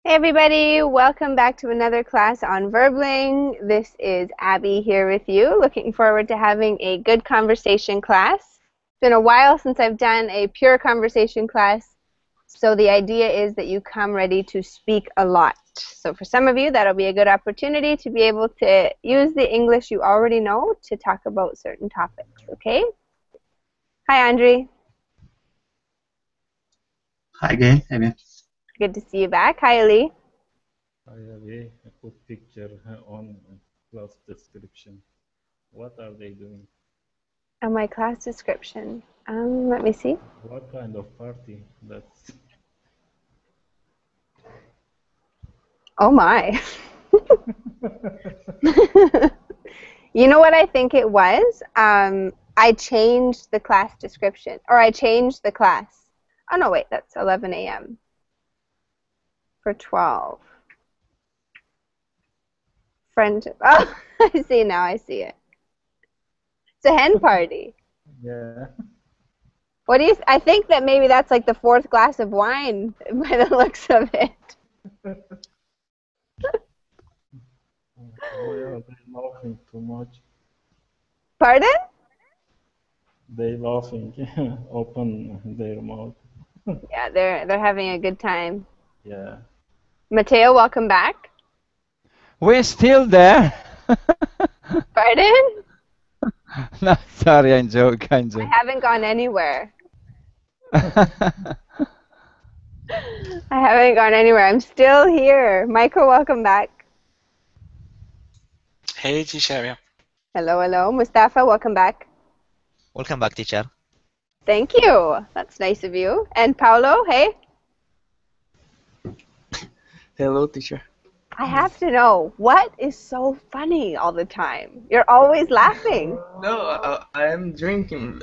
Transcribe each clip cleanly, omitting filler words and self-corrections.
Hey everybody, welcome back to another class on Verbling. This is Abby here with you. Looking forward to having a good conversation class. It's been a while since I've done a pure conversation class, so the idea is that you come ready to speak a lot. So for some of you, that'll be a good opportunity to be able to use the English you already know to talk about certain topics, okay? Hi, Andre. Hi again, Evan. Good to see you back. Hi, Ali. I have a put picture on class description. What are they doing? On my class description. Let me see. What kind of party? That's Oh my. You know what I think it was? I changed the class description, or I changed the class. Oh no, wait, that's 11 a.m. for 12. Friend. Oh, I see now. I see it. It's a hen party. yeah. What do you? I think that maybe that's like the fourth glass of wine by the looks of it. Why are they laughing too much? Pardon? They laughing. Open their mouth. Yeah, they're having a good time. Yeah. Mateo, welcome back. We're still there. Pardon? No, sorry, I'm joking. I haven't gone anywhere. I haven't gone anywhere. I'm still here. Michael, welcome back. Hey, teacher. Hello, hello. Mustafa, welcome back. Welcome back, teacher. Thank you. That's nice of you. And Paulo, hey? Hello, teacher. I have to know, what is so funny all the time? You're always laughing. No, I am drinking.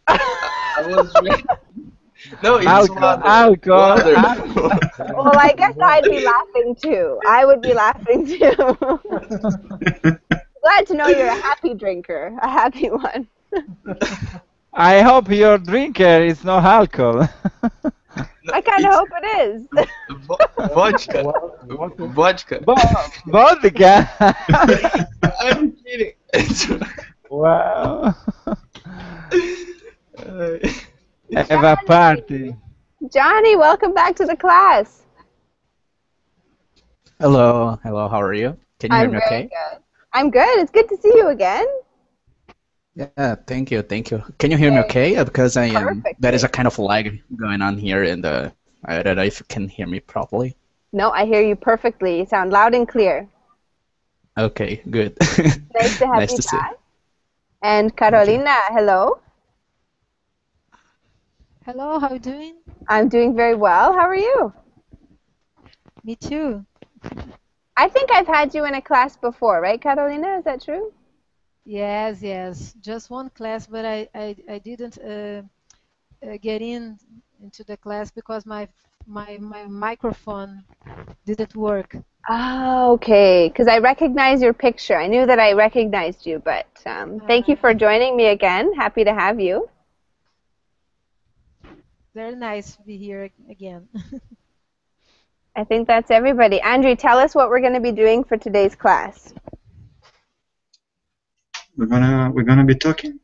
I was drinking. No, it's water. Alcohol. Water. Well, I guess I'd be laughing too. I would be laughing too. Glad to know you're a happy drinker, a happy one. I hope your drinker is no alcohol. I kind of hope it is. Vodka. Vodka. Vodka. I'm kidding. Wow. Uh, Have a party. Johnny, welcome back to the class. Hello, hello, how are you? Can you hear I'm me very okay? good. I'm good. It's good to see you again. Yeah, thank you, thank you. Can you hear me okay? Because I am, there is Perfectly. a kind of lag going on here and I don't know if you can hear me properly. No, I hear you perfectly. You sound loud and clear. Okay, good. Nice to have Nice you to see. back. And Thank you. Carolina, hello. Hello, how are you doing? I'm doing very well. How are you? Me too. I think I've had you in a class before, right, Carolina? Is that true? Yes, yes. Just one class, but I didn't get into the class because my microphone didn't work. Oh, okay. Because I recognize your picture. I knew that I recognized you, but thank you for Uh, joining me again. Happy to have you. Very nice to be here again. I think that's everybody. Andrew, tell us what we're going to be doing for today's class. We're gonna be talking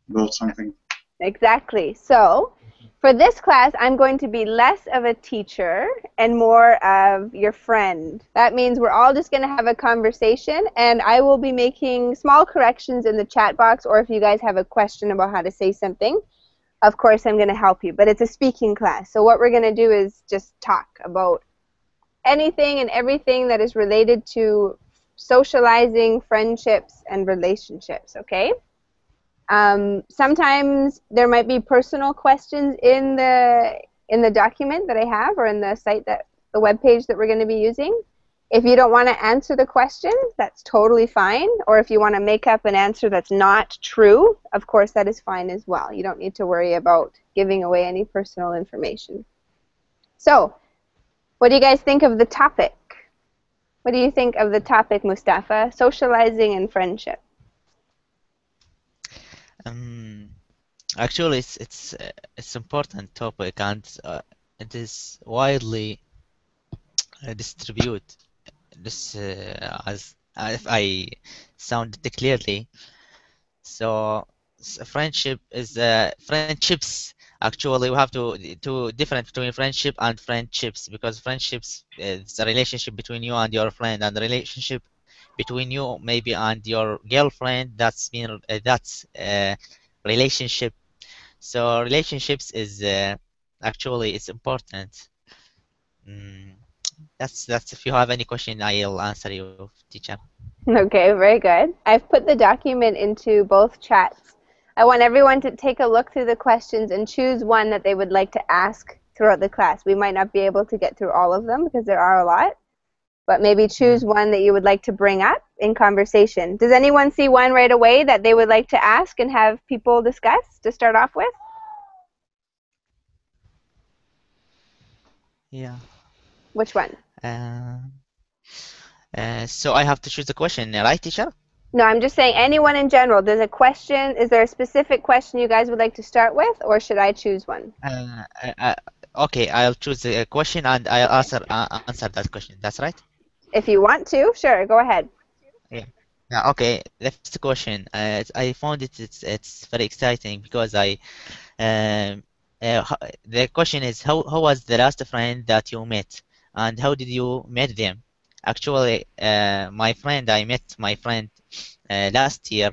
about something. Exactly. So for this class, I'm going to be less of a teacher and more of your friend. That means we're all just going to have a conversation, and I will be making small corrections in the chat box, or if you guys have a question about how to say something, of course I'm going to help you. But it's a speaking class. So what we're going to do is just talk about anything and everything that is related to socializing, friendships, and relationships, okay? Sometimes there might be personal questions in the document that I have, or in the site, that the web page that we're going to be using. If you don't want to answer the question, that's totally fine. Or if you want to make up an answer that's not true, of course that is fine as well. You don't need to worry about giving away any personal information. So, what do you guys think of the topic? What do you think of the topic, Mustafa? Socializing and friendship. um, Actually, it's important topic, and it is widely distribute this as if I sounded clearly. So friendship is friendships. Actually, we have to different between friendship and friendships, because friendships is a relationship between you and your friend, and the relationship between you maybe and your girlfriend, that's relationship. So relationships is actually it's important. Mm, that's if you have any question, I'll answer you, teacher. Okay, very good. I've put the document into both chats. I want everyone to take a look through the questions and choose one that they would like to ask throughout the class. We might not be able to get through all of them because there are a lot, but maybe choose one that you would like to bring up in conversation. Does anyone see one right away that they would like to ask and have people discuss to start off with? Yeah. Which one? Uh, so I have to choose the question, right, teacher? No, I'm just saying anyone in general. There's a question. Is there a specific question you guys would like to start with, or should I choose one? Uh, uh, uh, okay, I'll choose the question and I'll answer that question. That's right? If you want to, sure, go ahead. Yeah. Yeah. Okay. The first question, I found it's very exciting because um the question is how was the last friend that you met, and how did you met them? Actually, my friend I met my friend last year.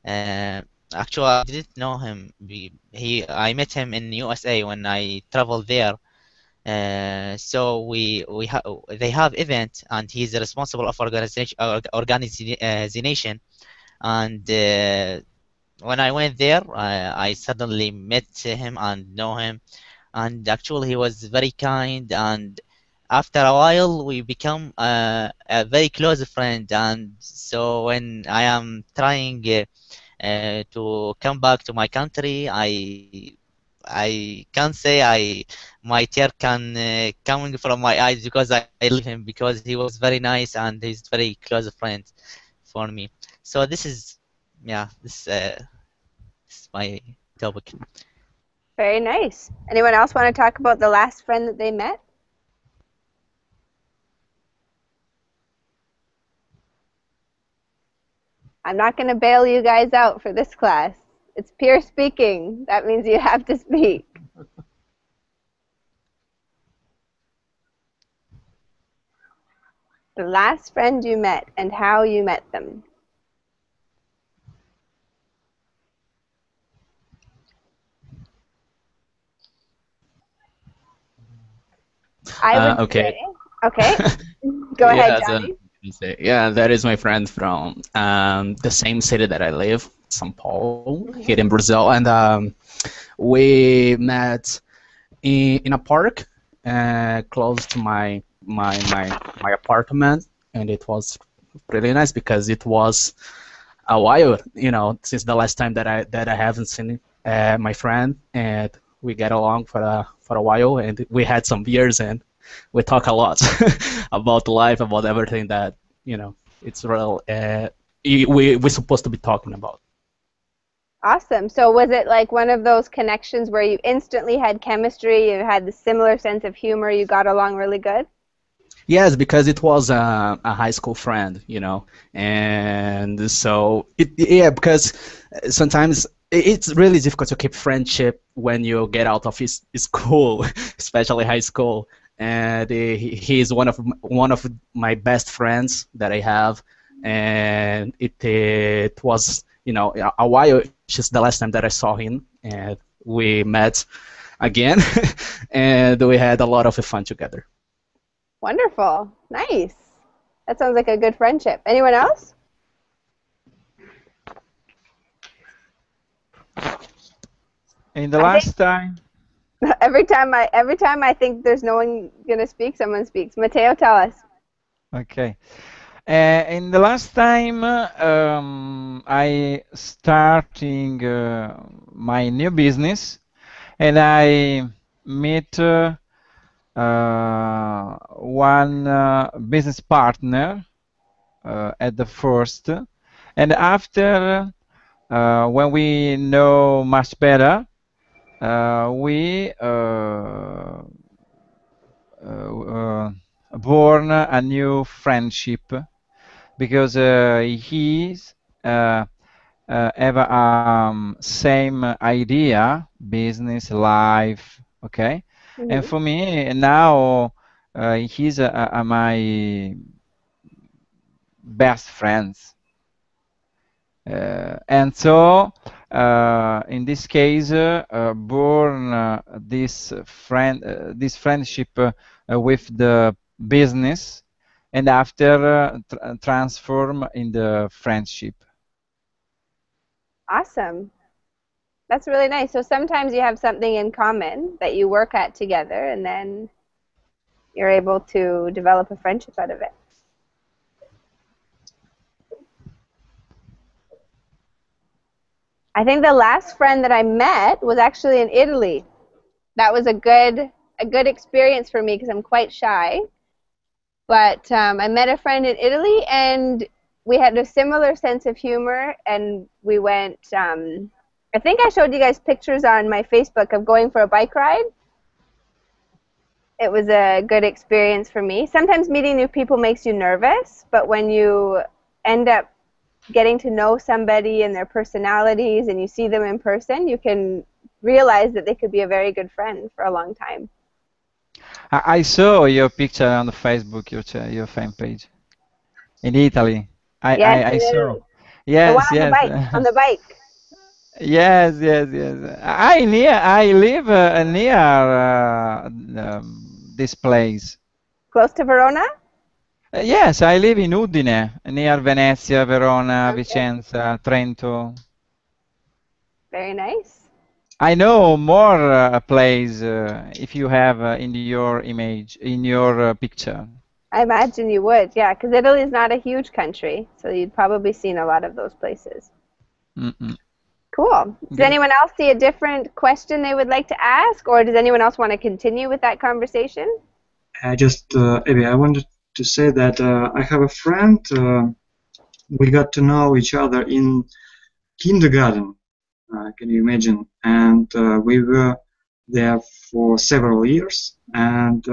Uh, Actually, I didn't know him. I met him in USA when I traveled there. So they have event, and he's responsible of organization. And when I went there, I suddenly met him and know him. And actually, he was very kind. And after a while, we become a very close friend. And so when I am trying to come back to my country, I can say my tear can coming from my eyes because I love him, because he was very nice and he's very close friend for me. So this is, yeah, this is my topic. Very nice. Anyone else want to talk about the last friend that they met? I'm not going to bail you guys out for this class. It's peer speaking. That means you have to speak. The last friend you met and how you met them. I would Okay. say, okay, go ahead, Yeah, Johnny. yeah, that is my friend from the same city that I live, São Paulo, here in Brazil, and we met in a park close to my apartment, and it was really nice because it was a while, since the last time that I haven't seen my friend, and we get along for a while, and we had some beers, and we talk a lot about life, about everything that it's real. We're supposed to be talking about. Awesome. So was it like one of those connections where you instantly had chemistry, you had the similar sense of humor, you got along really good? Yes, because it was a high school friend, and so yeah, because sometimes it's really difficult to keep friendship when you get out of his school, especially high school. And he's one of my best friends that I have, and it was a while since the last time that I saw him, and we met again, and we had a lot of fun together. Wonderful. Nice. That sounds like a good friendship. Anyone else? In the last time, Every time I think there's no one gonna speak, someone speaks. Mateo, tell us. okay. In the last time, I starting my new business, and I meet one business partner at the first, and after, when we know much better, we born a new friendship because he's have same idea, business, life, okay? And Hmm. for me now, he's my best friends. And so, in this case, born this friendship with the business, and after transform in the friendship. Awesome. That's really nice. So sometimes you have something in common that you work at together, and then you're able to develop a friendship out of it. I think the last friend that I met was actually in Italy. That was a good experience for me because I'm quite shy. But I met a friend in Italy, and we had a similar sense of humor, and we went. I think I showed you guys pictures on my Facebook of going for a bike ride. It was a good experience for me. Sometimes meeting new people makes you nervous, but when you end up getting to know somebody and their personalities and you see them in person, you can realize that they could be a very good friend for a long time. I saw your picture on the Facebook, your fan page in Italy. Yes, I in saw. Italy. The one Yes, on the yes. bike, on the bike, Yes, yes, yes. I live near this place. close to Verona. Yes, I live in Udine, near Venezia, Verona, Okay, Vicenza, Trento. very nice. I know more place if you have in your image, in your picture. I imagine you would, yeah, because Italy is not a huge country, so you'd probably seen a lot of those places. Mm-mm. Cool. Does Great. anyone else see a different question they would like to ask, or does anyone else want to continue with that conversation? Abby, I wanted to say that I have a friend. We got to know each other in kindergarten. Can you imagine? And we were there for several years. And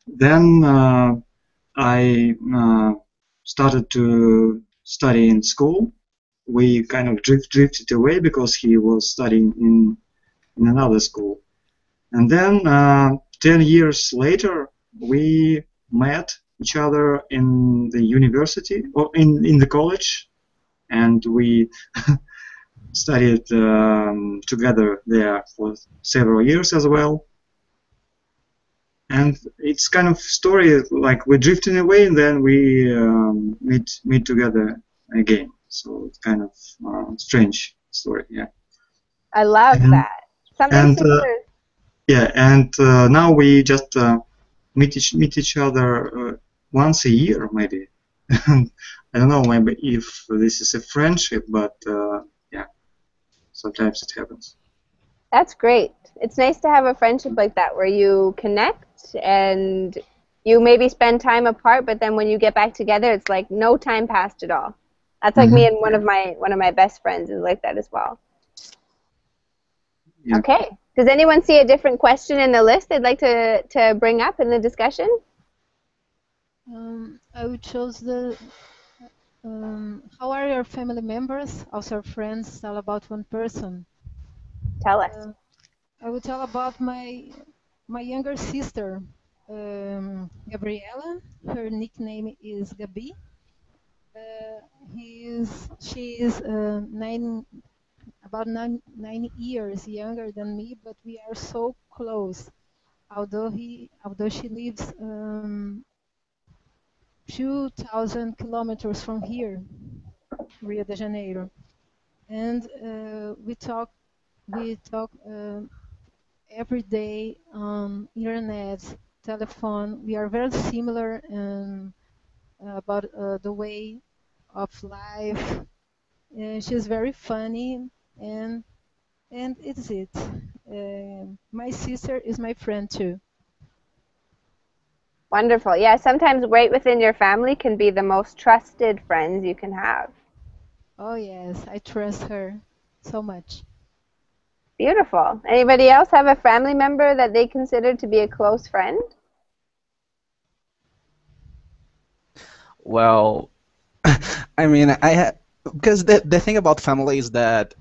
then I started to study in school. We kind of drifted away because he was studying in another school. And then 10 years later, we met each other in the university or in the college, and we studied together there for several years as well. And it's kind of story like we're drifting away and then we meet together again. So it's kind of strange story, yeah. I love And that. Something and similar. yeah, and now we just meet each other once a year, maybe. I don't know, maybe if this is a friendship, but yeah, sometimes it happens. That's great. It's nice to have a friendship like that where you connect and you maybe spend time apart, but then when you get back together, it's like no time passed at all. That's like me Hmm. and one of my best friends is like that as well. Yeah. Okay. Does anyone see a different question in the list they'd like to bring up in the discussion? I would choose the how are your family members, also friends, tell about one person. Tell us. Uh, I will tell about my younger sister, Gabriela. Her nickname is Gabi. She is about 9 years younger than me, but we are so close. Although she lives 2,000 kilometers from here, Rio de Janeiro, and we talk every day on internet, telephone. We are very similar about the way of life. She's very funny, and it's it. My sister is my friend too. Wonderful. Yeah, sometimes right within your family can be the most trusted friends you can have. Oh yes, I trust her so much. Beautiful. Anybody else have a family member that they consider to be a close friend? Well, I mean, because the thing about family is that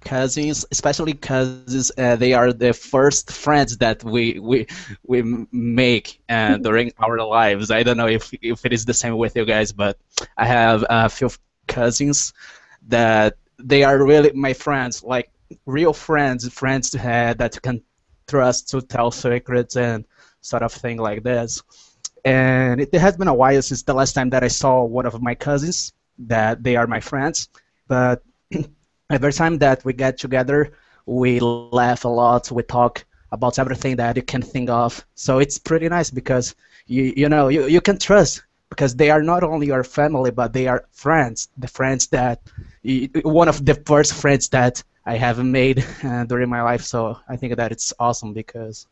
cousins, especially cousins, they are the first friends that we make during our lives. I don't know if it is the same with you guys, but I have a few cousins that they are really my friends, like real friends, friends that you can trust to tell secrets and sort of thing like this. And it has been a while since the last time that I saw one of my cousins that they are my friends. But every time that we get together, we laugh a lot, we talk about everything that you can think of. So it's pretty nice because you can trust because they are not only your family, but they are friends. The friends that one of the first friends that I have made during my life. So I think that it's awesome because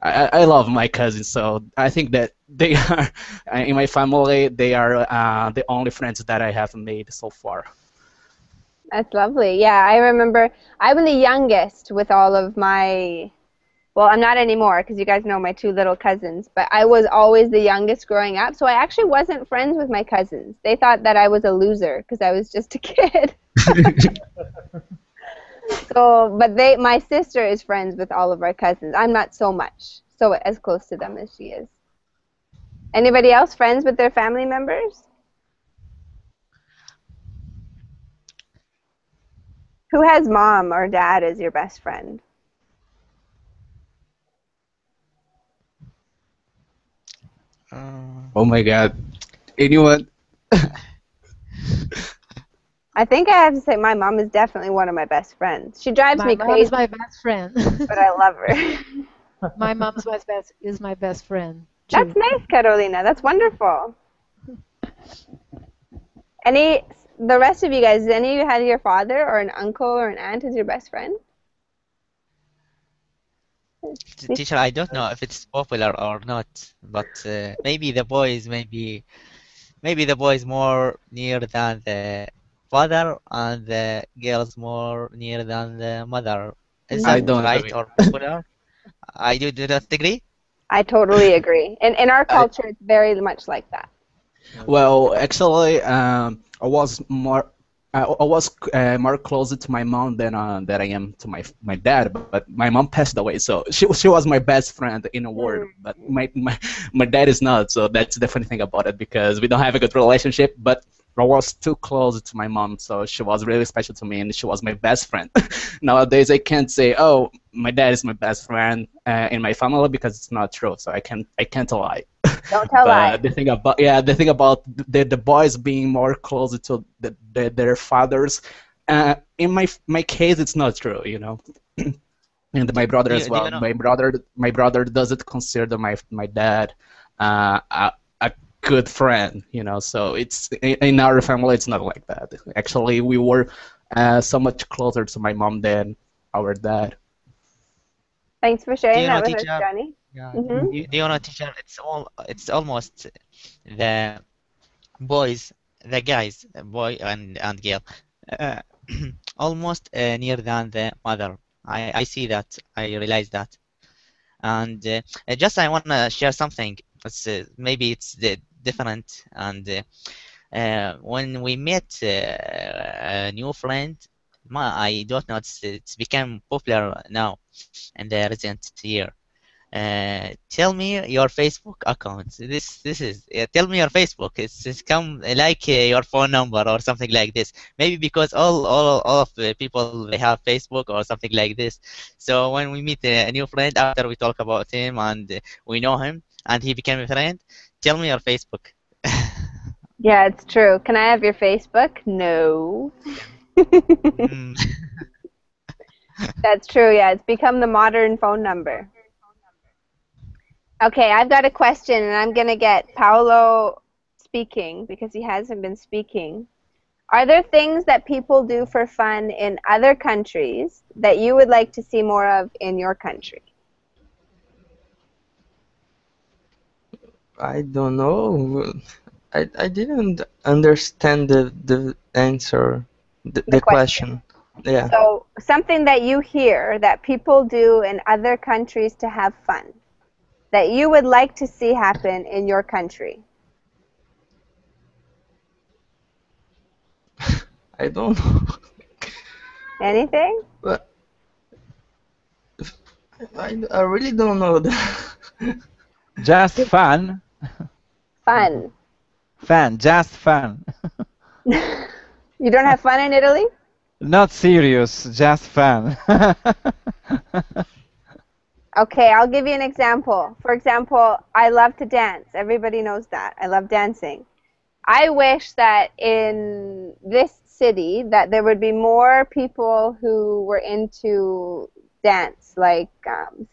I love my cousins, so I think that they are in my family. They are the only friends that I have made so far. That's lovely. Yeah, I remember I'm the youngest with all of my, well, I'm not anymore because you guys know my two little cousins, but I was always the youngest growing up, so I actually wasn't friends with my cousins. They thought that I was a loser because I was just a kid. So, but my sister is friends with all of our cousins. I'm not so much, so as close to them as she is. Anybody else friends with their family members? Who has mom or dad as your best friend? Oh my God! Anyone? I think I have to say my mom is definitely one of my best friends. She drives My me mom is crazy, my best friend. but I love her. My mom is my best friend That's too. nice, Carolina. That's wonderful. Any, the rest of you guys, does any of you have your father or an uncle or an aunt as your best friend? Teacher, I don't know if it's popular or not, but maybe the boys, maybe the boys more near than the father, and the girls more near than the mother. Is I that Mm, don't right agree. or popular? I do not agree. I totally agree. In our I, culture, it's very much like that. well, actually, I was more. I was more closer to my mom than I am to my dad, but my mom passed away, so she was my best friend in the world, but Hmm. my dad is not, so that's the funny thing about it because we don't have a good relationship, but I was too close to my mom, so she was really special to me, and she was my best friend. Nowadays, I can't say, "Oh, my dad is my best friend in my family," because it's not true. So I can't lie. Don't tell lies. But the thing about the boys being more closer to their fathers, in my case, it's not true, And my brother as Do well. you know? My brother doesn't consider my dad a good friend, So it's in our family, it's not like that. Actually, we were so much closer to my mom than our dad. Thanks for Do sharing you that know, with us, teacher? Johnny. Yeah. Hmm. Do you know, teacher? It's almost the boys, the guys, boy and girl, uh, almost near than the mother. I see that. I realize that. And just I want to share something. Maybe it's different. And when we met a new friend, I don't know. It's become popular now in the recent year. Tell me your Facebook account. This is tell me your Facebook. It's come like your phone number or something like this. Maybe because all of the people they have Facebook or something like this. So when we meet a new friend after we talk about him and we know him and he became a friend, tell me your Facebook. Yeah, it's true. Can I have your Facebook? No. Mm. That's true. Yeah, it's become the modern phone number. Okay, I've got a question, and I'm going to get Paolo speaking because he hasn't been speaking. Are there things that people do for fun in other countries that you would like to see more of in your country? I don't know. I didn't understand the answer, The the question. question. Yeah. So, something that you hear that people do in other countries to have fun that you would like to see happen in your country. I don't know. Anything? But I really don't know that. Just fun. Fun. Fun, just fun. You don't have fun in Italy? Not serious, just fun. Okay, I'll give you an example. For example, I love to dance. Everybody knows that. I love dancing. I wish that in this city that there would be more people who were into dance, like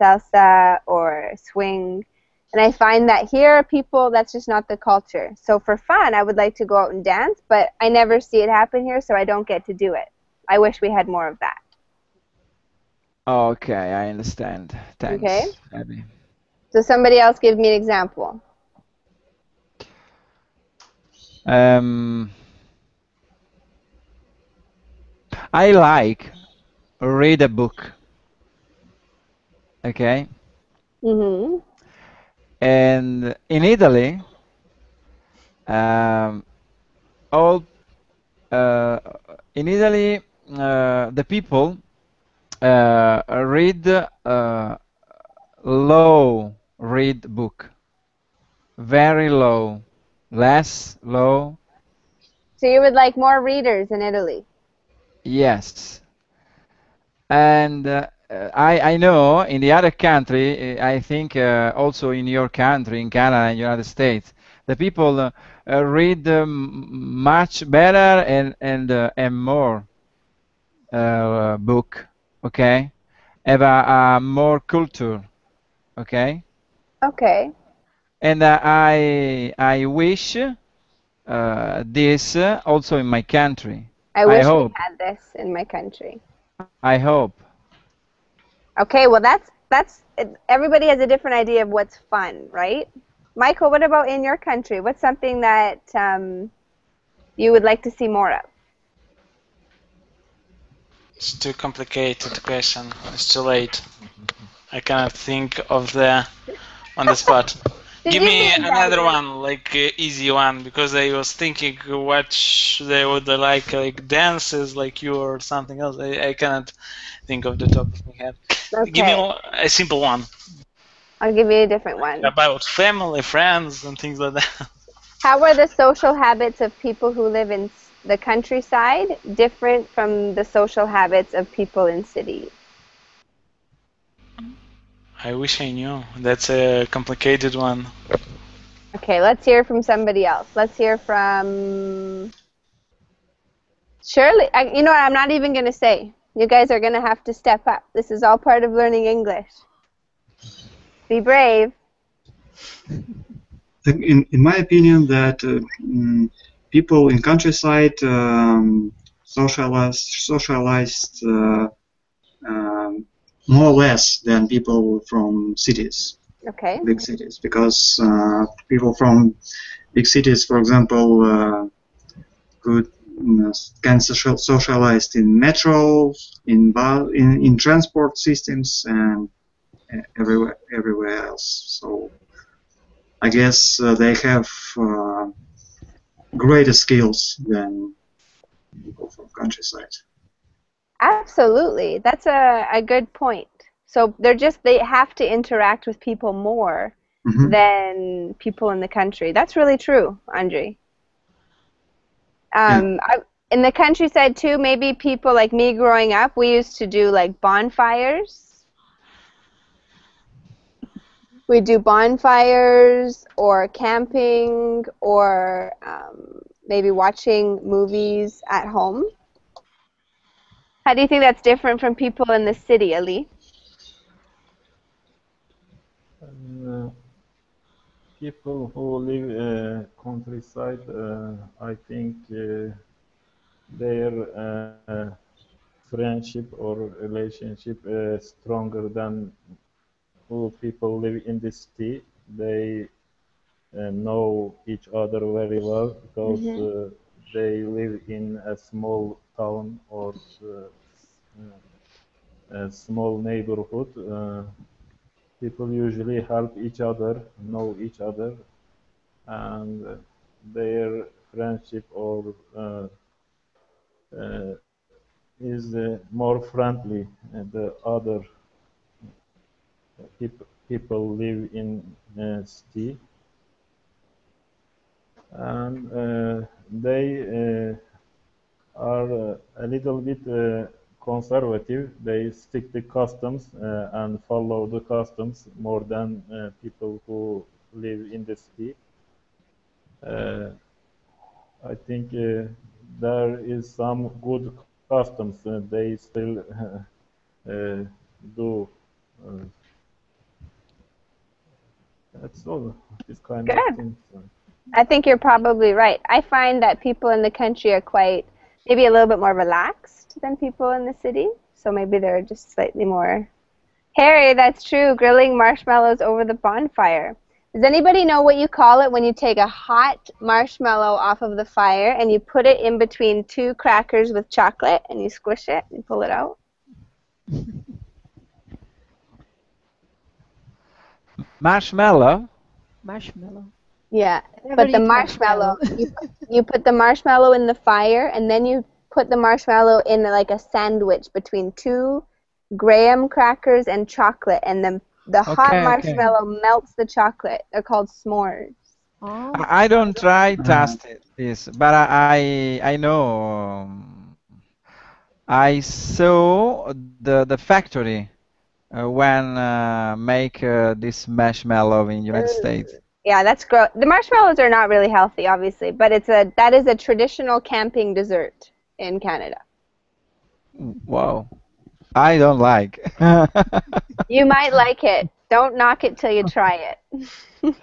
salsa or swing. And I find that here, people, that's just not the culture. So for fun, I would like to go out and dance, but I never see it happen here, so I don't get to do it. I wish we had more of that. Okay, I understand. Okay? Thanks, Abby. So somebody else give me an example. Um, I like read a book. Okay, Mm-hmm. and in Italy, um, all uh, in Italy, the people read low read book, very low, less low. So you would like more readers in Italy? Yes, and I know in the other country, I think also in your country, in Canada and United States, the people read much better and more book, okay, have a more culture, okay, Okay. and I wish this also in my country. I I wish we hope, had this in my country. I hope. Okay, well that's everybody has a different idea of what's fun, right? Michael, what about in your country? What's something that you would like to see more of? It's too complicated question. It's too late. I cannot think of the on the spot. Just Give me an another example. one, like easy one, because I was thinking what they would like dances like you or something else. I cannot think of the top of my head. Give me Okay, a simple one I'll give you a different one. about family, friends, and things like that. How are the social habits of people who live in the countryside different from the social habits of people in cities? I wish I knew. That's a complicated one. Okay, let's hear from somebody else. Let's hear from Shirley. You know what? I'm not even going to say. You guys are going to have to step up. This is all part of learning English. Be brave. In my opinion, that people in countryside socialized more or less than people from cities, Okay. big cities, because people from big cities, for example, could can socialize in metro, in transport systems, and everywhere else. So I guess they have greater skills than people from countryside. Absolutely. That's a good point. So they have to interact with people more than people in the country. That's really true, Andre. Yeah. In the countryside too, maybe people like me growing up, we used to do like bonfires. We do bonfires or camping or maybe watching movies at home. How do you think that's different from people in the city, Ali? And, people who live countryside, I think their friendship or relationship stronger than who people live in the city. They know each other very well because they live in a small town or a small neighborhood. People usually help each other, know each other, and their friendship or is more friendly, and the other people live in city, and they are a little bit conservative. They stick to customs and follow the customs more than people who live in the city. I think there is some good customs they still do. Uh, that's all. This kind of Good. things. I think you're probably right. I find that people in the country are quite, maybe a little bit more relaxed than people in the city. So maybe they're just slightly more. Harry, that's true. Grilling marshmallows over the bonfire. Does anybody know what you call it when you take a hot marshmallow off of the fire and you put it in between two crackers with chocolate and you squish it and pull it out? Marshmallow? Marshmallow. Yeah, Never but the eat marshmallow, you put the marshmallow in the fire and then you put the marshmallow in like a sandwich between two graham crackers and chocolate, and the hot Okay, okay. marshmallow melts the chocolate. They're called s'mores. Oh, I don't try taste this, but I know. I saw the factory when make this marshmallow in United States. Yeah, that's gross. The marshmallows are not really healthy, obviously, but that is a traditional camping dessert in Canada. Wow, I don't like. You might like it. Don't knock it till you try it.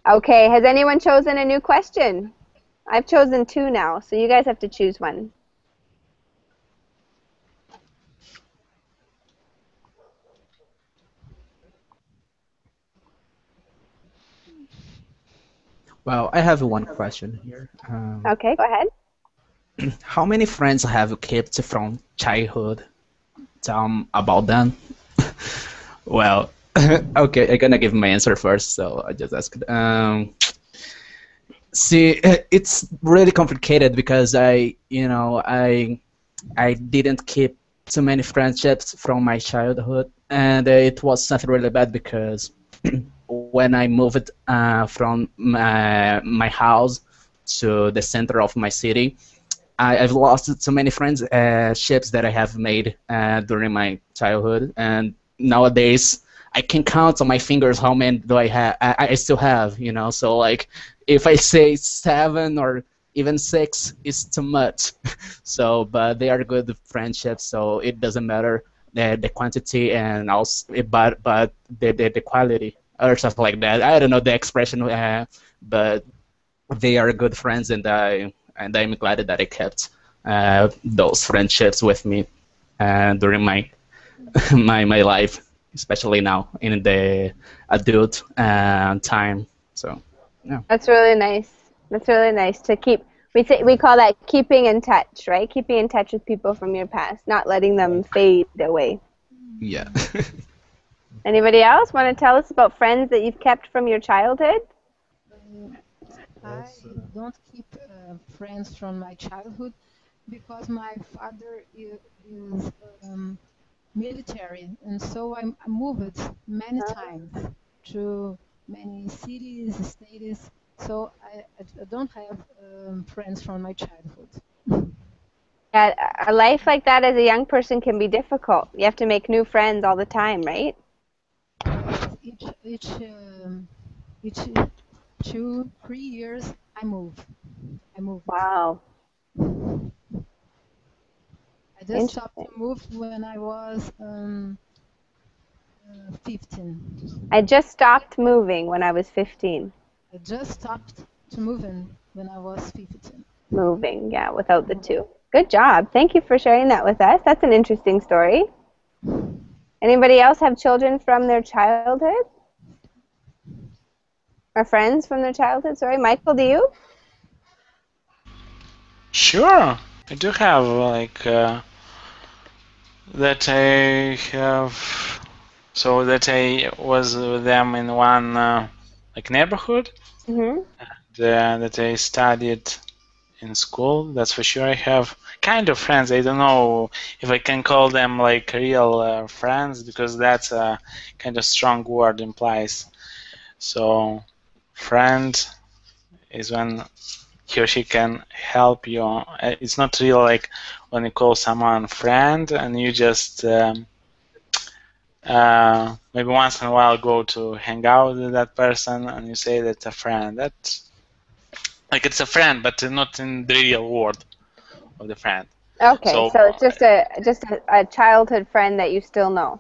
Okay, has anyone chosen a new question? I've chosen two now, so you guys have to choose one. Well, I have one question here. Okay, go ahead. How many friends have you kept from childhood? Tell about them. Well, okay, I'm gonna give my answer first, so I just asked. See, it's really complicated because I didn't keep too many friendships from my childhood, and it was something really bad because when I moved from my house to the center of my city, I've lost so many friendships that I have made during my childhood, and nowadays I can count on my fingers how many do I have. I still have, So like, if I say 7 or even 6, is too much. So, but they are good friendships, so it doesn't matter the quantity and also, but the quality or something like that. I don't know the expression, but they are good friends, and I'm glad that I kept those friendships with me during my my life, especially now in the adult time. So, yeah. That's really nice. That's really nice to keep. We call that keeping in touch, right? Keeping in touch with people from your past, not letting them fade away. Yeah. Anybody else want to tell us about friends that you've kept from your childhood? I don't keep friends from my childhood because my father is military, and so I moved many times to many cities, states. So I don't have friends from my childhood. Yeah, a life like that as a young person can be difficult. You have to make new friends all the time, right? Each 2-3 years I move. Wow. I just stopped to move when I was 15. I just stopped moving when I was 15. I just stopped to moving when I was 15. Moving, yeah, without the 2. Good job. Thank you for sharing that with us. That's an interesting story. Anybody else have children from their childhood? Or friends from their childhood? Sorry, Michael, do you? Sure, I do have that I have. So that I was with them in one neighborhood, Mm-hmm. and that I studied in school. That's for sure. I have kind of friends. I don't know if I can call them like real friends, because that's a kind of strong word implies. So friend is when he or she can help you. It's not real like when you call someone friend and you just maybe once in a while go to hang out with that person and you say that's a friend. That's like it's a friend, but not in the real world of the friend. Okay, So so it's just a childhood friend that you still know.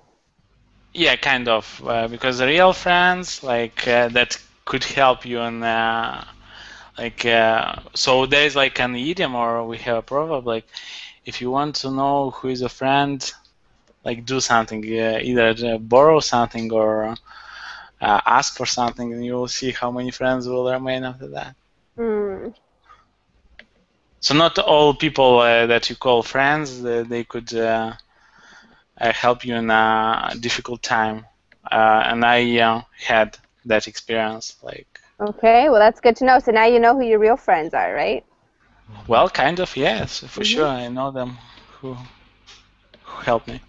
yeah, kind of, because the real friends like that could help you in so there is like an idiom, or we have a proverb like, if you want to know who is a friend, like do something, either borrow something or ask for something, and you will see how many friends will remain after that. Hmm. So not all people that you call friends, they could help you in a difficult time, and I had that experience. Like, Okay, well that's good to know. So now you know who your real friends are, right? well, kind of, yes, for Mm-hmm. sure. I know them who helped me.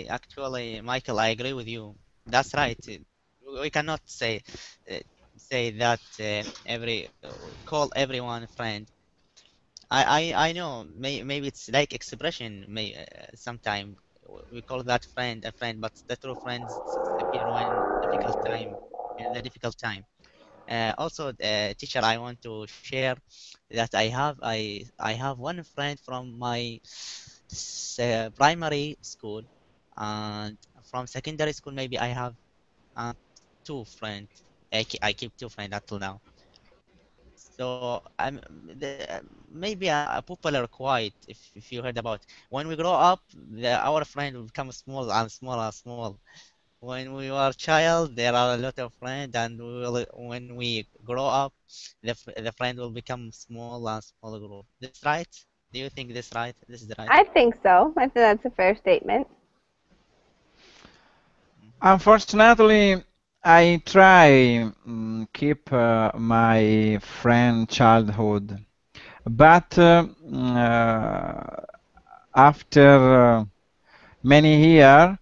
Actually, Michael, I agree with you. That's right. We cannot uh, say that every call everyone friend. I know. Maybe it's like expression. Sometime we call that friend a friend, but the true friends appear when difficult time in the difficult time. Also, teacher, I want to share that I have one friend from my primary school, and from secondary school maybe I have uh, two friends. I keep two friends until now. So maybe a popular quote, if you heard about, when we grow up, our friend will become small and small and small. When we were child, there are a lot of friends, and when we grow up, the friend will become small and small group. This right? Do you think this right? This is right? I think so. I think that's a fair statement. Unfortunately, I try keep my friend childhood, but after many years,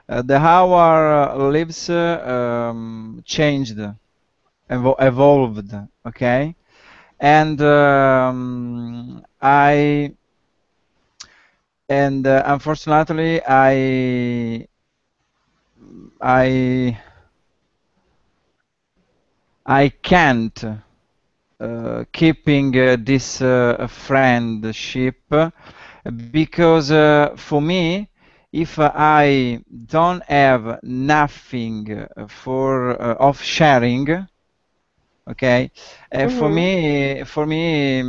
our lives changed, evolved. Okay, and unfortunately, I I can't keeping this friendship because for me, if I don't have nothing for of sharing, okay, Mm-hmm. for me,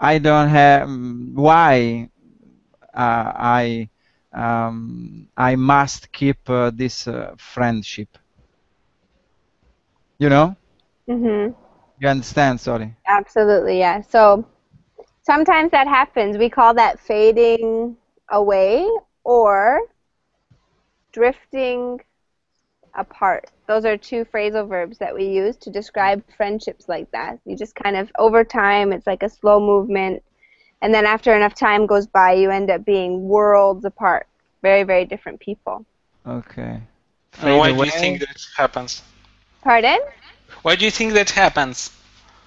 I don't have why I I must keep this friendship. You know? Mm-hmm. You understand? Sorry. Absolutely, yeah. So sometimes that happens. We call that fading away or drifting apart. Those are two phrasal verbs that we use to describe friendships like that. You just kind of, over time, it's like a slow movement. And then after enough time goes by, you end up being worlds apart. Very, very different people. Okay. And Fade why do you think away. that happens? Pardon? Why do you think that happens?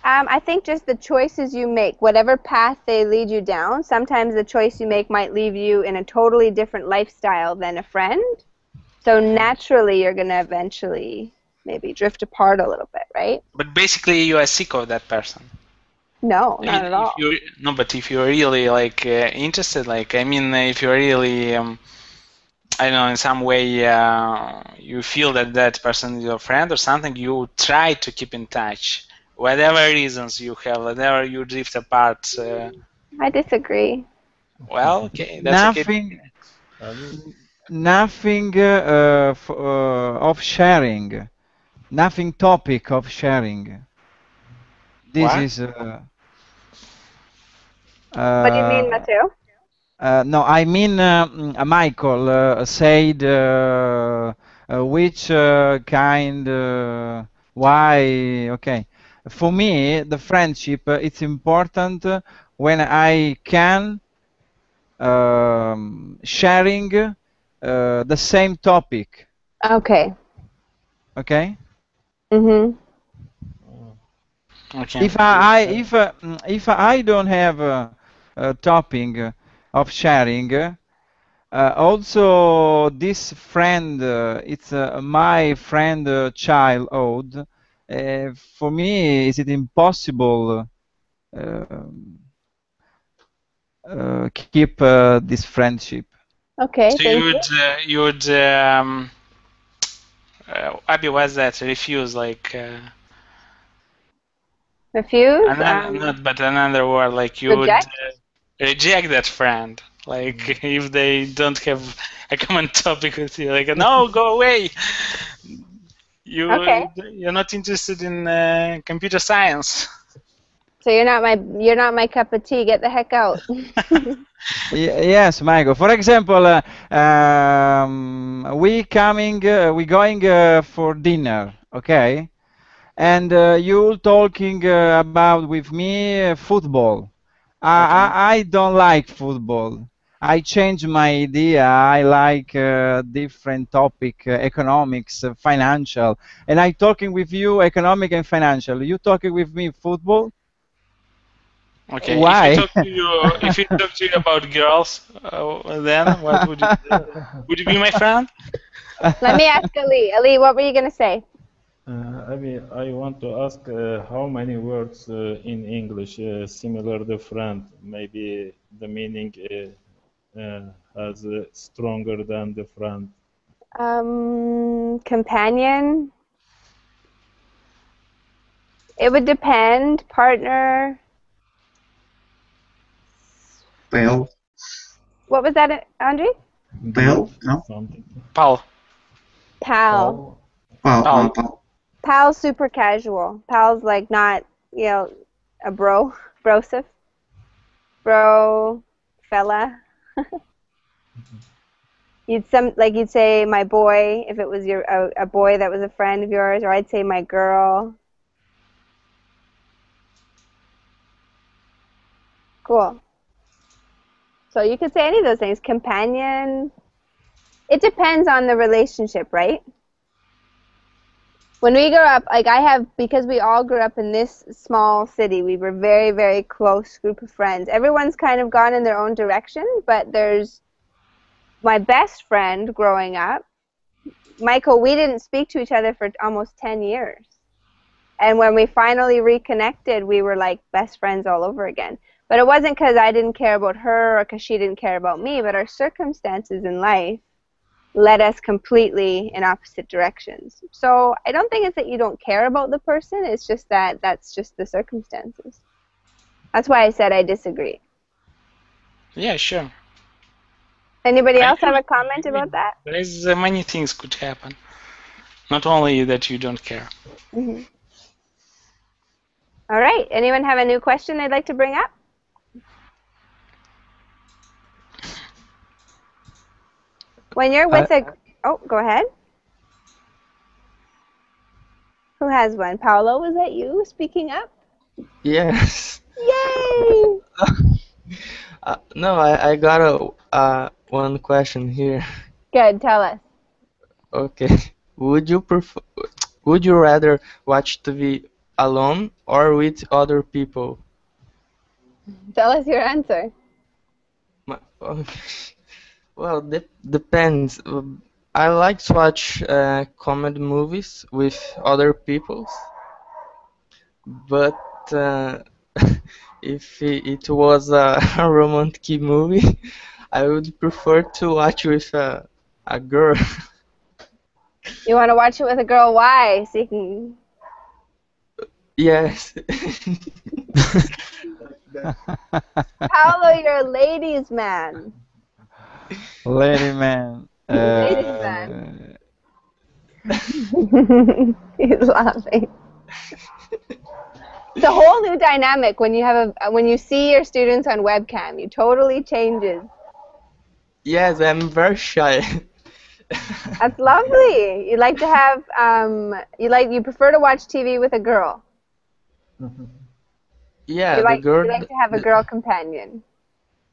I think just the choices you make, whatever path they lead you down, sometimes the choice you make might leave you in a totally different lifestyle than a friend. So naturally, you're going to eventually maybe drift apart a little bit, right? But basically, you are sick of that person. No, not at If all. you no, but if you're really like interested, like I mean, if you're really I don't know, in some way you feel that that person is your friend or something, you try to keep in touch, whatever reasons you have, whatever you drift apart. I disagree. Well, okay, that's okay. Nothing. Ali, Nothing of sharing. Nothing topic of sharing. This What? is What do you mean, uh, Matteo? no. I mean, Michael said which kind, why. Okay. For me, the friendship it's important when I can sharing the same topic. Okay. Okay. Mhm. Okay. If I don't have a topic of sharing, also this friend, it's my friend childhood. For me, is it impossible keep this friendship? Okay, So thank you. you would Abby, what's that? Refuse, like Refuse? another, not but another word, like you would Reject? reject that friend, like if they don't have a common topic with you, like no, go away. Okay. You're not interested in computer science. So you're not my cup of tea. Get the heck out. Yes, Michael. For example, we going for dinner, okay? And you talking about with me football. Okay. I don't like football. I change my idea. I like different topic, economics, financial, and I talking with you economic and financial. You talking with me football? Okay. Why? If you talk to you about girls, then what would you say? Would you be my friend? Let me ask Ali. Ali, what were you gonna say? I want to ask how many words in English similar to friend? Maybe the meaning has stronger than the friend. Companion. It would depend. Partner. Pal. What was that, Andre? Pal? No? Something. Pal. Pal. Pal. Pal. Pal. Pal. Pal's super casual. Pal's like not, a bro. Brosif. Bro. Fella. You'd say my boy if it was a boy that was a friend of yours, or I'd say my girl. Cool. So you could say any of those things. Companion. It depends on the relationship, right? When we grew up, because we all grew up in this small city, we were very, very close group of friends. Everyone's kind of gone in their own direction, but there's my best friend growing up, Michael. We didn't speak to each other for almost 10 years. And when we finally reconnected, we were like best friends all over again. But it wasn't because I didn't care about her or because she didn't care about me, but our circumstances in life led us completely in opposite directions. So I don't think it's that you don't care about the person, it's just that that's just the circumstances. That's why I said I disagree. Yeah, sure. Anybody I else have agree. a comment about that? There is many things could happen. Not only that you don't care. Mm-hmm. All right. Anyone have a new question they'd like to bring up? When you're with oh, go ahead. Who has one? Paolo, was that you speaking up? Yes. Yay! No, I got a one question here. Good. Tell us. Okay. Would you prefer? Would you rather watch TV alone or with other people? Tell us your answer. Okay. Well, depends. I like to watch comedy movies with other people, but if it was a, a romantic movie, I would prefer to watch with a girl. You want to watch it with a girl? Why? So you can. Yes. Paolo, you're a ladies' man. Lady man. Ladies' man. He's laughing. It's a whole new dynamic when you see your students on webcam. It totally changes. Yes, I'm very shy. That's lovely. You like to have you prefer to watch TV with a girl. Yeah, You the like girl. you like to have a girl companion.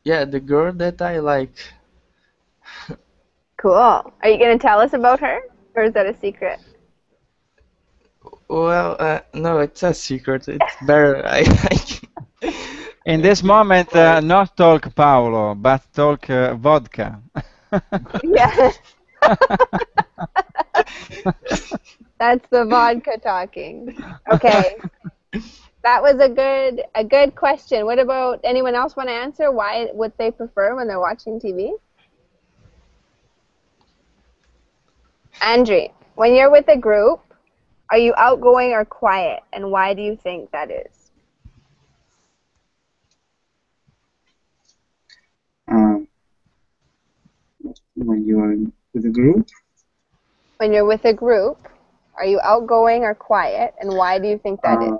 Yeah, the girl that I like. Cool. Are you gonna tell us about her, or is that a secret? Well, no, it's a secret. It's better. In I this keep moment, quiet. not talk Paolo, but talk vodka. Yeah. That's the vodka talking. Okay. That was a good question. What about anyone else want to answer what they prefer when they're watching TV? Andre, when you're with a group, are you outgoing or quiet, and why do you think that is? Uh, when you are with a group, When you're with a group, are you outgoing or quiet, and why do you think that is?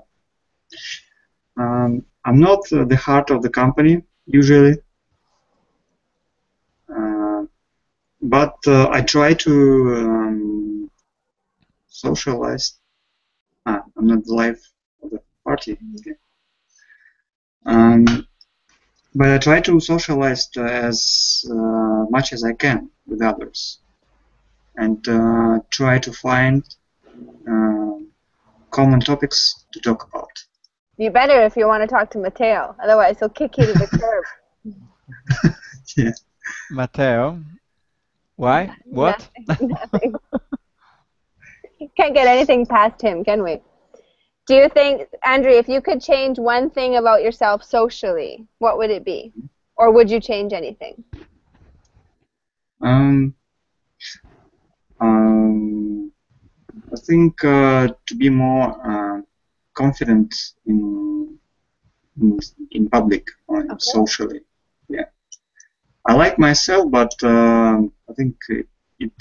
uh, I'm not the heart of the company usually, uh, but I try to socialize. I'm not the life of the party. Okay. Um, but I try to socialize as much as I can with others and try to find uh, common topics to talk about. You better if you want to talk to Mateo, otherwise he'll kick you to the curb. Yeah. Matteo, why? What? Nothing. Can't get anything past him, can we? Do you think, Andre, if you could change one thing about yourself socially, what would it be? Or would you change anything? Um, um, I think to be more confident in, in public or socially. Yeah, I like myself, but I think it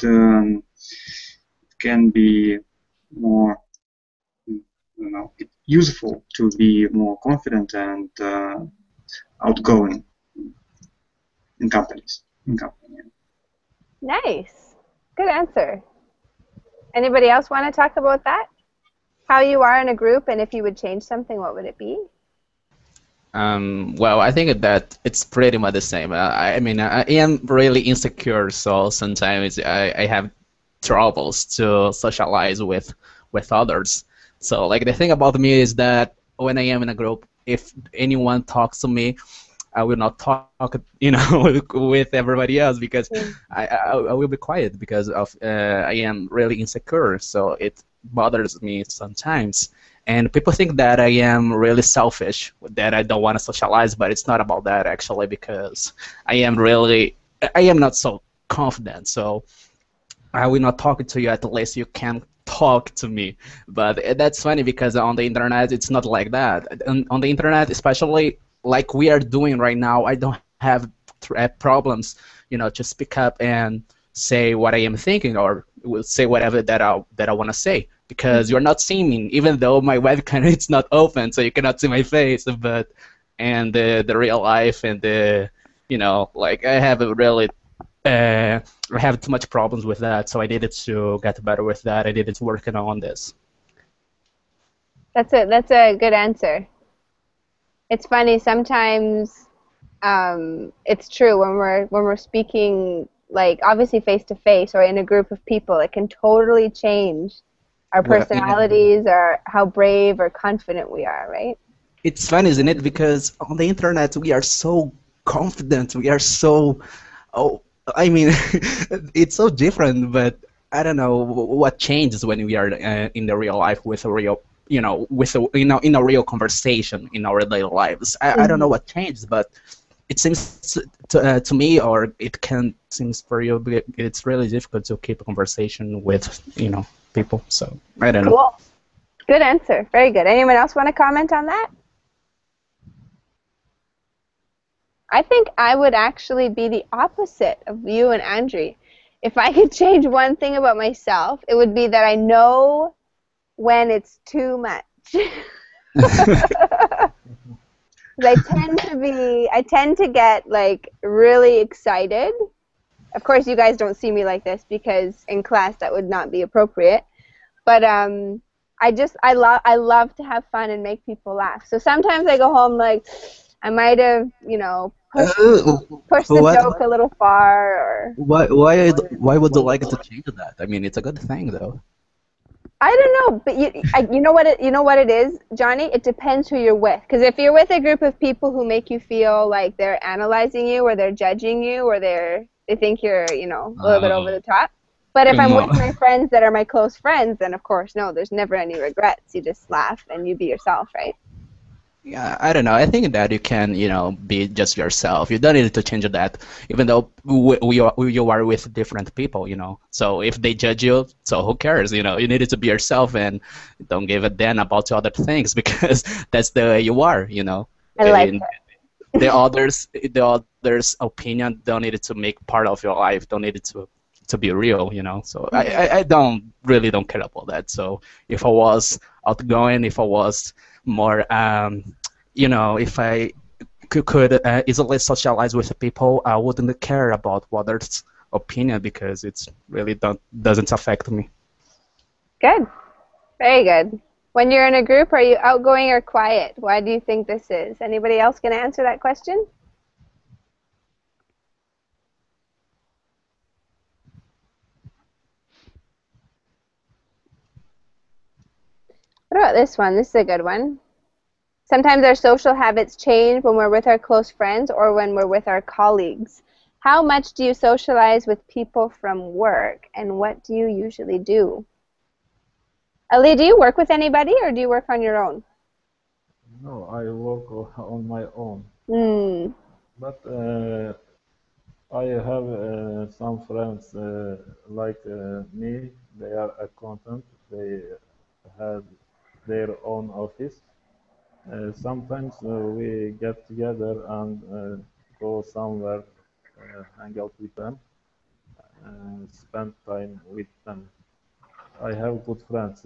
can be more, useful to be more confident and outgoing in companies. In company. Nice. Good answer. Anybody else want to talk about that? How you are in a group, and if you would change something, what would it be? Well, I think that it's pretty much the same. I mean, I am really insecure, so sometimes I have troubles to socialize with others. So, like, the thing about me is that when I am in a group, if anyone talks to me, I will not talk, with everybody else because I will be quiet because of I am really insecure. So it bothers me sometimes. And people think that I am really selfish, that I don't want to socialize, but it's not about that actually because I am not so confident. So I will not talk to you at least you can talk to me. But that's funny because on the internet it's not like that. On the internet, especially like we are doing right now, I don't have problems, to speak up and say what I am thinking or will say whatever that I want to say because you're not seeing me, even though my webcam is not open, so you cannot see my face. But and the real life and like I have a really I have too much problems with that, so I needed to get better with that. I needed to work on this. That's a good answer. It's funny sometimes. It's true when we're speaking, like obviously face to face or in a group of people, it can totally change our Well, yeah. personalities or how brave or confident we are, right? It's fun, isn't it? Because on the internet we are so confident. We are so, oh, I mean, it's so different. But I don't know what changes when we are in the real life with a real, with a, in a real conversation in our daily lives. I don't know what changes, but it seems to me, or it can seems for you, it's really difficult to keep a conversation with people. So I don't know. Cool. Good answer. Very good. Anyone else want to comment on that? I think I would actually be the opposite of you and Andre. If I could change one thing about myself, it would be that I know when it's too much. I tend to get like really excited. Of course, you guys don't see me like this because in class that would not be appropriate. But I love to have fun and make people laugh. So sometimes I go home like I might have, pushed the What? joke a little far, or Why would you like to change that? I mean, it's a good thing, though. I don't know, but you know what it is, Johnny? It depends who you're with. Because if you're with a group of people who make you feel like they're analyzing you, or they're judging you, or they think you're, a little bit over the top. But if I'm No. with my friends that are my close friends, then of course, no, there's never any regrets. You just laugh and you be yourself, right? Yeah, I don't know. I think that you can, be just yourself. You don't need to change that, even though you are with different people. So if they judge you, so who cares? You needed to be yourself and don't give a damn about other things because that's the way you are. I like And that. the others' opinion don't need it to make part of your life. Don't need it to be real. So I don't care about that. So if I was outgoing, if I was more if I could easily socialize with people, I wouldn't care about others' opinion because it's really doesn't affect me. Good. Very good. When you're in a group, are you outgoing or quiet? Why do you think this is? Anybody else going to answer that question? What about this one? This is a good one. Sometimes our social habits change when we're with our close friends or when we're with our colleagues. How much do you socialize with people from work, and what do you usually do? Ali, do you work with anybody, or do you work on your own? No, I work on my own. Hmm. But I have some friends like me. They are accountant. They have their own office. Sometimes we get together and go somewhere, hang out with them, and spend time with them. I have good friends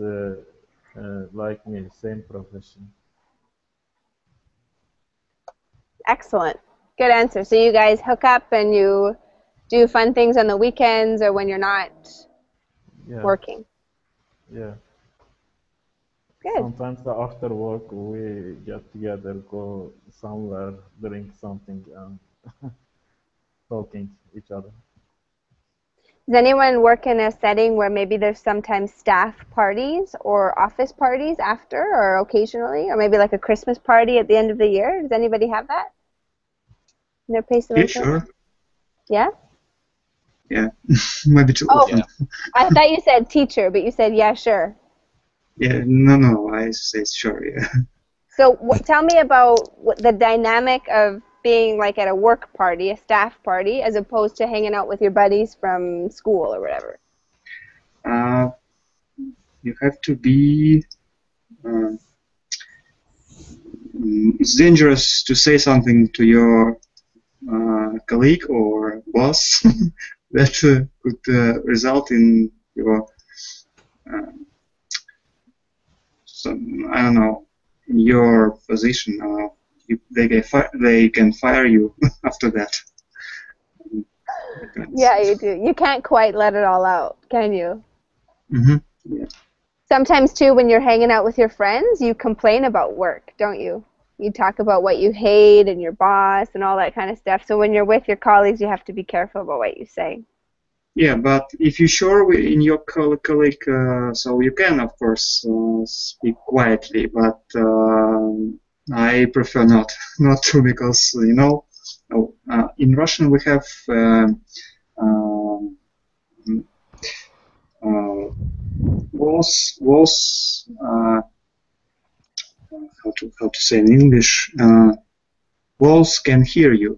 like me, same profession. Excellent. Good answer. So you guys hook up and you do fun things on the weekends or when you're not Yeah, working. yeah. Good. Sometimes after work we get together, go somewhere, drink something, and talking each other. Does anyone work in a setting where maybe there's sometimes staff parties or office parties after or occasionally, or maybe like a Christmas party at the end of the year? Does anybody have that in their place of Yeah, employment? sure. Yeah? Yeah, maybe too Oh, often. I thought you said teacher, but you said yeah, sure. Yeah, no, I say sure. Yeah. So tell me about the dynamic of being like at a work party, a staff party, as opposed to hanging out with your buddies from school or whatever. Uh, you have to be. Uh, it's dangerous to say something to your colleague or boss that could result in your uh, I don't know, in your position. They can fire you after that. Depends. Yeah, you do. You can't quite let it all out, can you? Mm-hmm. Yeah. Sometimes too, when you're hanging out with your friends, you complain about work, don't you? You talk about what you hate and your boss and all that kind of stuff. So when you're with your colleagues, you have to be careful about what you say. Yeah, but if you're sure in your colleague, so you can, of course, speak quietly, but I prefer not, not to, because, in Russian we have um, was how to say in English, walls can hear you,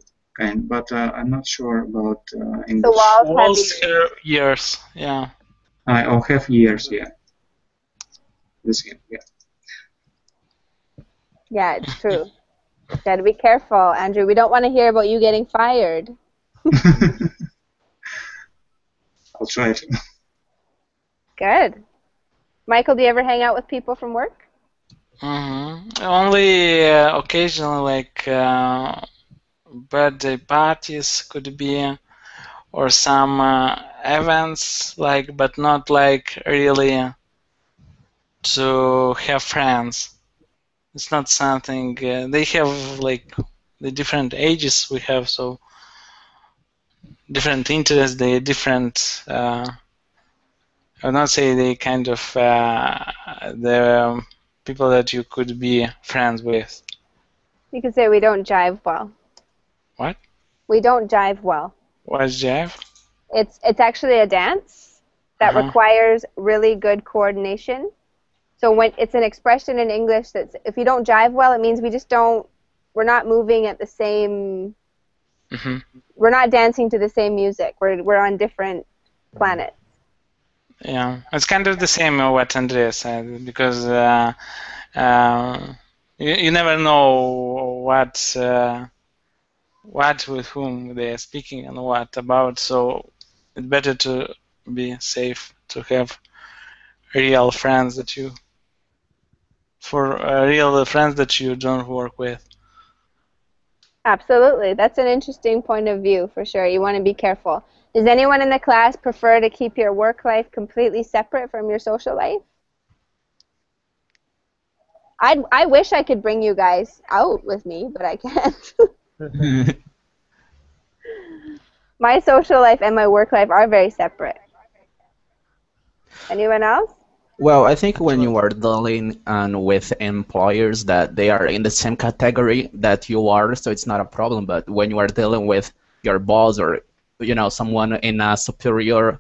but I'm not sure about So English. walls have Walls ears. have ears. Yeah. I'll have years, yeah. This, yeah. Yeah, it's true. Got to be careful, Andrew. We don't want to hear about you getting fired. I'll try to. Good. Michael, do you ever hang out with people from work? Only occasionally, like birthday parties could be, or some events, like, but not like really to have friends. It's not something they have like the different ages we have, so different interests, they different. I would not say they kind of the people that you could be friends with. You could say we don't jive well. What? We don't jive well. What's jive? It's actually a dance that requires really good coordination. So when it's an expression in English that's if you don't jive well, it means we just don't. We're not moving at the same. We're not dancing to the same music. We're on different planets. Yeah, it's kind of the same what Andrea said because you never know what with whom they are speaking and what about. So it's better to be safe to have real friends that you real friends that you don't work with. Absolutely. That's an interesting point of view for sure. You want to be careful. Does anyone in the class prefer to keep your work life completely separate from your social life? I wish I could bring you guys out with me, but I can't. My social life and my work life are very separate. Anyone else? Well, I think when you are dealing with employers that they are in the same category that you are, so it's not a problem. But when you are dealing with your boss or someone in a superior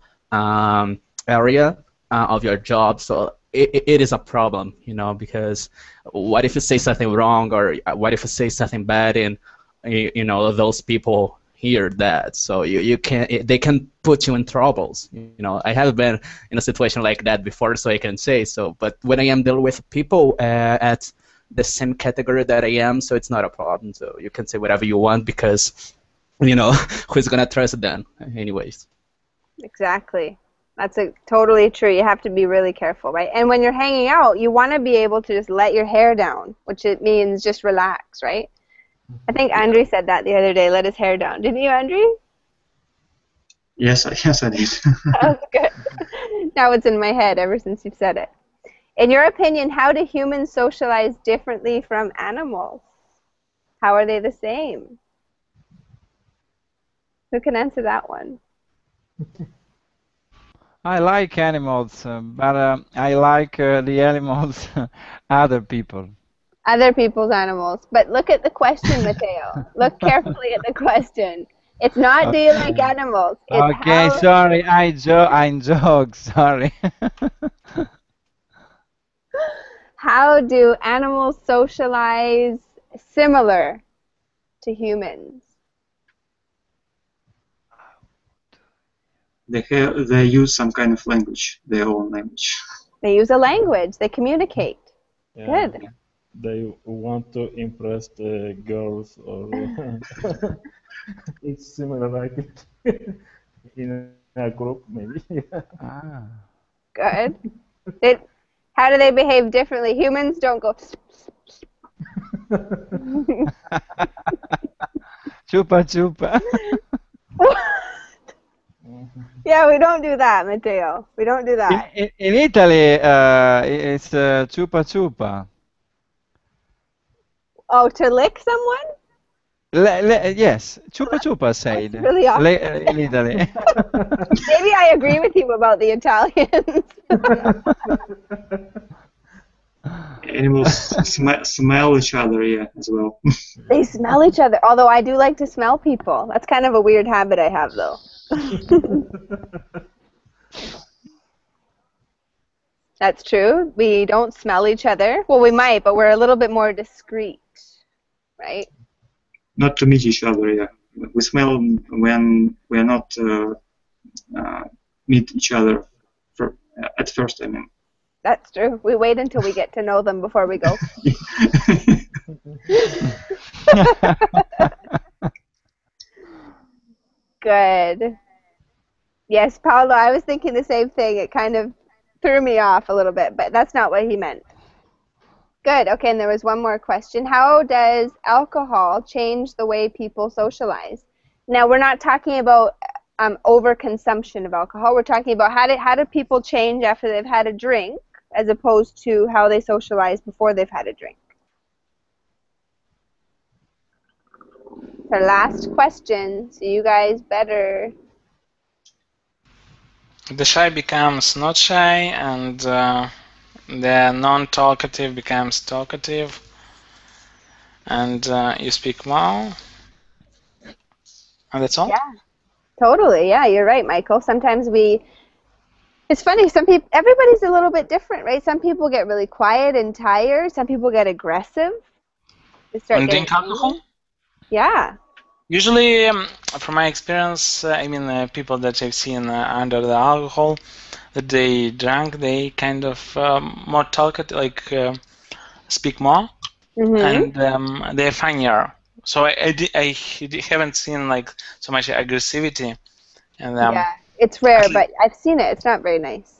area of your job, so it is a problem, because what if you say something wrong or what if you say something bad and those people hear that, so they can put you in troubles. I have been in a situation like that before, so I can say so. But when I am dealing with people at the same category that I am, so it's not a problem. So you can say whatever you want because who's gonna trust them anyways. Exactly. That's totally true. You have to be really careful, right? And when you're hanging out, you want to be able to just let your hair down, which it means just relax, right? I think Andre said that the other day, let his hair down. Didn't you, Andre? Yes, I did. That was good. Now it's in my head ever since you've said it. In your opinion, how do humans socialize differently from animals? How are they the same? Who can answer that one? I like animals, but I like the animals other people. Other people's animals. But look at the question, Mateo. Look carefully at the question. It's not do you like animals? It's Okay, how... sorry, I joke, sorry. How do animals socialize similar to humans? They use some kind of language, their own language. They use a language. They communicate. Yeah, Good. they want to impress the girls, or it's similar like in a group maybe. Ah. Good. How do they behave differently? Humans don't go... Chupa chupa. Yeah, we don't do that, Matteo. We don't do that. In Italy, it's chupa chupa. Oh, to lick someone? Yes, chupa chupa said. Really awesome. In Italy. Maybe I agree with you about the Italians. Animals smell each other, yeah, as well. They smell each other. Although I do like to smell people. That's kind of a weird habit I have, though. That's true. We don't smell each other. Well, we might, but we're a little bit more discreet, right? Not to meet each other, yeah. We smell when we are not meet each other at first, I mean. That's true. We wait until we get to know them before we go. Good. Yes, Paolo, I was thinking the same thing. It kind of threw me off a little bit, but that's not what he meant. Good. Okay, and there was one more question. How does alcohol change the way people socialize? Now, we're not talking about overconsumption of alcohol. We're talking about how do people change after they've had a drink, as opposed to how they socialize before they've had a drink? It's our last question, so you guys better. The shy becomes not shy, and the non-talkative becomes talkative, and you speak more, and that's all? Yeah, totally. Yeah, you're right, Michael. Sometimes it's funny, everybody's a little bit different, right? Some people get really quiet and tired. Some people get aggressive. They start When getting drink alcohol? angry. Yeah. Usually, from my experience, people that I've seen under the alcohol, that they drank, they kind of more talkative, speak more, Mm-hmm. and they're funnier. So I haven't seen like so much aggressivity in them. Yeah, it's rare, but I've seen it. It's not very nice.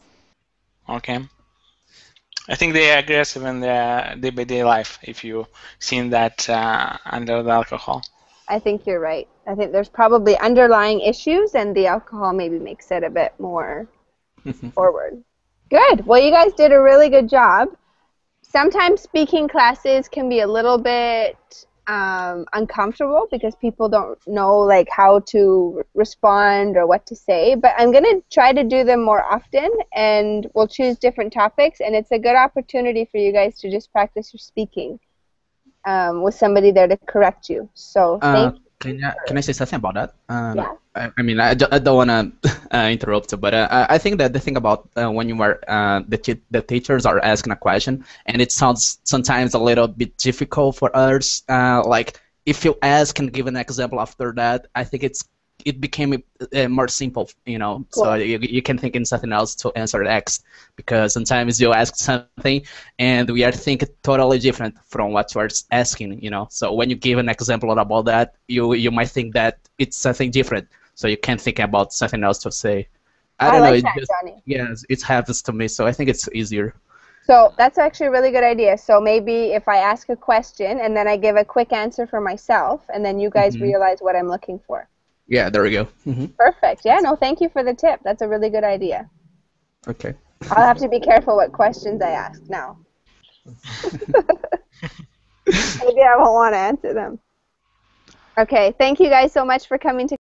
Okay. I think they are aggressive in their day-by-day life if you've seen that under the alcohol. I think you're right. I think there's probably underlying issues, and the alcohol maybe makes it a bit more forward. Good. Well, you guys did a really good job. Sometimes speaking classes can be a little bit uncomfortable because people don't know like how to respond or what to say, but I'm going to try to do them more often, and we'll choose different topics, and it's a good opportunity for you guys to just practice your speaking with somebody there to correct you. So thank you. Can I say something about that? Yeah. I don't want to interrupt you, but I think that the thing about when you are the teachers are asking a question and it sounds sometimes a little bit difficult for others. Like if you ask and give an example after that, I think it became more simple, you know. Cool. So you can think in something else to answer next, because sometimes you ask something and we are thinking totally different from what you are asking, you know. So when you give an example about that, you might think that it's something different, so you can think about something else to say. I don't know. like It that, just, Johnny. yes, it happens to me, so I think it's easier. So that's actually a really good idea. So maybe if I ask a question and then I give a quick answer for myself, and then you guys realize what I'm looking for. Yeah, there we go. Perfect. Yeah, no, thank you for the tip. That's a really good idea. Okay. I'll have to be careful what questions I ask now. Maybe I won't want to answer them. Okay, thank you guys so much for coming to